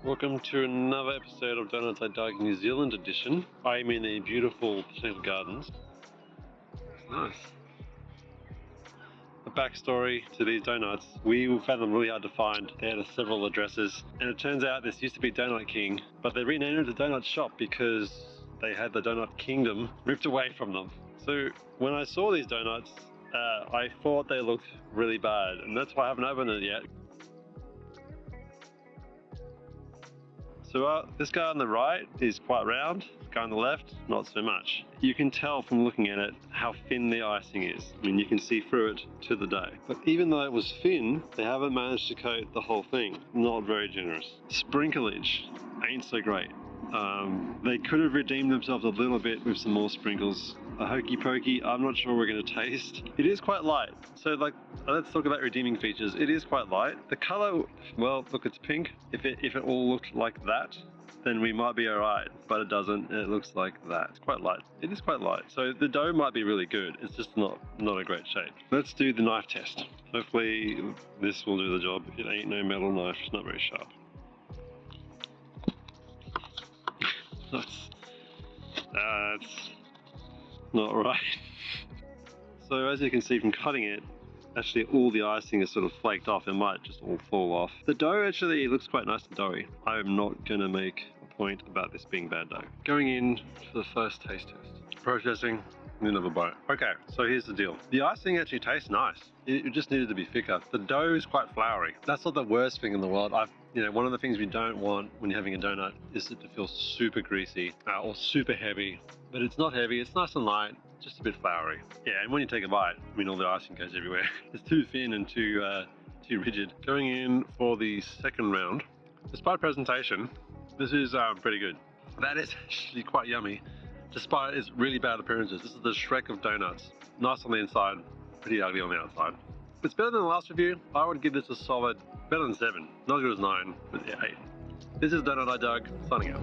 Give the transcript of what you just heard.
Welcome to another episode of Doughnuts I Dug New Zealand edition. I'm in the beautiful Botanical Gardens. It's nice. A backstory to these donuts, we found them really hard to find. They had several addresses, and it turns out this used to be Donut King, but they renamed it the Donut Shop because they had the Donut Kingdom ripped away from them. So when I saw these donuts, I thought they looked really bad, and that's why I haven't opened it yet. So this guy on the right is quite round, the guy on the left, not so much. You can tell from looking at it how thin the icing is. I mean, you can see through it to the dough. But even though it was thin, they haven't managed to coat the whole thing. Not very generous. Sprinklage ain't so great. They could have redeemed themselves a little bit with some more sprinkles. A hokey pokey, I'm not sure we're going to taste. It is quite light. So let's talk about redeeming features. It is quite light. The color, well, look, it's pink. If it all looked like that, then we might be alright, but it doesn't. It looks like that. It's quite light. It is quite light. So the dough might be really good. It's just not a great shape. Let's do the knife test. Hopefully this will do the job. It ain't no metal knife. It's not very sharp. That's not right. So as you can see from cutting it, actually all the icing is sort of flaked off. It might just all fall off. The dough actually looks quite nice and doughy. I'm not going to make a point about this being bad dough. Going in for the first taste test. Processing, another bite. Okay, so here's the deal. The icing actually tastes nice. It just needed to be thicker. The dough is quite floury. That's not the worst thing in the world. One of the things we don't want when you're having a donut is it to feel super greasy or super heavy. But it's not heavy, it's nice and light, just a bit floury. Yeah, and when you take a bite, I mean, all the icing goes everywhere. It's too thin and too rigid. Going in for the second round. Despite presentation, this is pretty good. That is actually quite yummy, despite its really bad appearances. This is the Shrek of donuts. Nice on the inside, pretty ugly on the outside. It's better than the last review. I would give this a solid, better than 7. Not as good as 9, but yeah, 8. This is Donut I Dug, signing out.